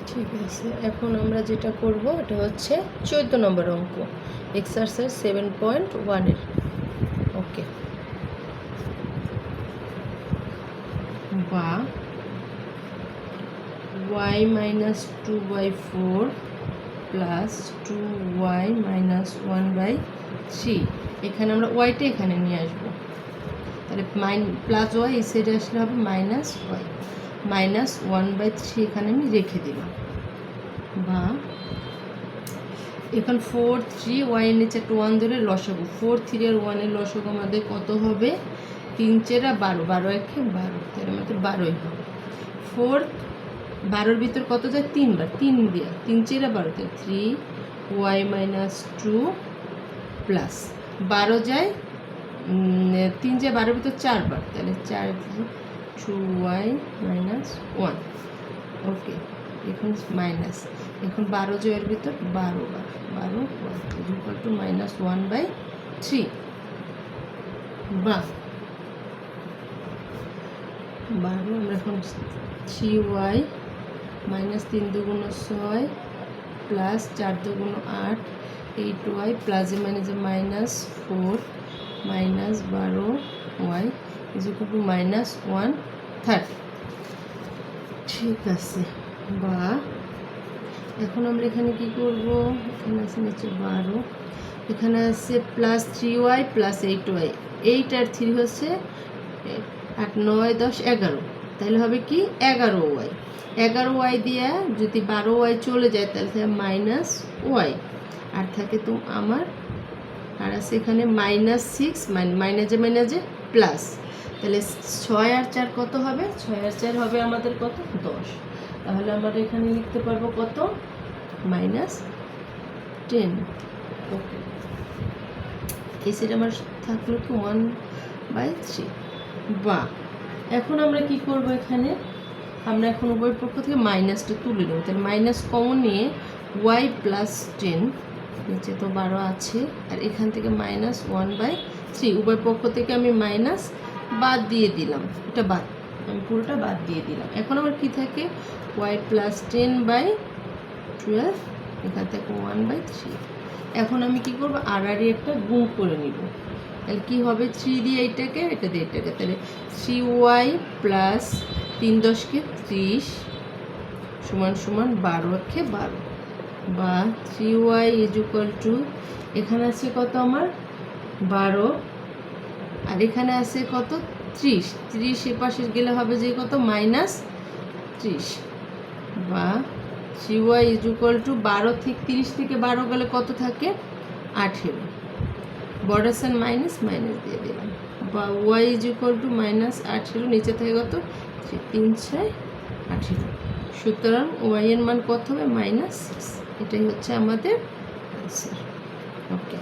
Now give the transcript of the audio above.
ঠিক আছে, এখন আমরা যেটা করব এটা হচ্ছে 14 নম্বর অঙ্ক, এক্সারসাইজ 7.1 ওকে। বা y minus 2/4 plus 2y minus 1/3, এখানে আমরা ওয়াইটা এখানে নিয়ে আসবো, তাহলে প্লাস ওয়াই এই সাইডে আসলে হবে মাইনাস ওয়াই, মাইনাস 1/3 এখানে আমি রেখে দিলাম। বা এখন 4 3 ওয়াইয়ের নিচে একটা 1 ধরে লসাগু, 4 3 আর 1-এর লসাগু আমাদের কত হবে? 3 4 12, 12 1 12, তাহলে আমাদের 12ই হবে। 4 12-র ভিতর কত যায়? 3 বার, 3 দিয়ে 3 4 12, তাহলে 3y minus 2 প্লাস 12 যায় 3 যায় 12-র ভিতর 4 বার, তাহলে 4 2y minus 1 ওকে। এখন মাইনাস, এখন 12 জয়ের ভিতর 12 বার, 12 ইকুয়াল টু মাইনাস 1/3। বা 12 আমরা এখন 3y মাইনাস 3 দুগুণ 6 প্লাস 4 দুগুণ 8, 8y প্লাসে মাইনাসে minus 4 minus 12y is equal to minus 1/3। ঠিক আছে। বা এখন আমরা এখানে কি করব? এখানে আছে নিচে 12, এখানে আছে প্লাস 3y প্লাস 8y, 8 আর 3 হচ্ছে 8 9 10 11, তাহলে হবে কি 11y, 11y দিয়ে যদি 12y চলে যায় তাহলে মাইনাস ওয়াই, আর থাকে তো আমার আর আছে এখানে মাইনাস 6, মাইনাসে মাইনাসে প্লাস, তাহলে 6 আর 4 কত হবে? 6 আর 4 হবে আমাদের কত? 10, তাহলে আমরা এখানে লিখতে পারবো কত? মাইনাস 10 ওকে। এই সেটা আমার থাকলো কি 1/3। বা এখন আমরা কি করব? এখানে আমরা এখন উভয় পক্ষ থেকে মাইনাসটা তুলে নেব, তাহলে মাইনাস কমন নিয়ে y প্লাস 10, নিচে তো 12 আছে, আর এখান থেকে মাইনাস 1/3, উভয় পক্ষ থেকে আমি মাইনাস বাদ দিয়ে দিলাম, এটা বাদ, আমি পুরোটা বাদ দিয়ে দিলাম। এখন আমার কি থাকে? y প্লাস 10/12, এখান থেকে 1/3। এখন আমি কি করব? আর একটা গুণ করে নিব, তাহলে কি হবে? 3 দিয়ে এইটাকে, এটা দিয়ে এটাকে, তাহলে 3y প্লাস 3 10 কে 30 সমান সমান 12 কে 12। বা 3y ইজ ইকুয়াল টু, এখানে আছে কত আমার? 12, আর এখানে আছে কত? 30, 30 এ পাশে গেলে হবে যে কত? মাইনাস 30। বা 3y ইজ ইকুয়াল টু 12 থেকে 30 থেকে 12 গেলে কত থাকে? 18, বর্ডার সাইন মাইনাস মাইনাস দিয়ে দিলাম। বা y is equal to minus 18, নিচে থেকে কত? 3 6 18, সুতরাং y এর মান কত হবে? মাইনাস 6। এটাই হচ্ছে আমাদের আনসার ওকে।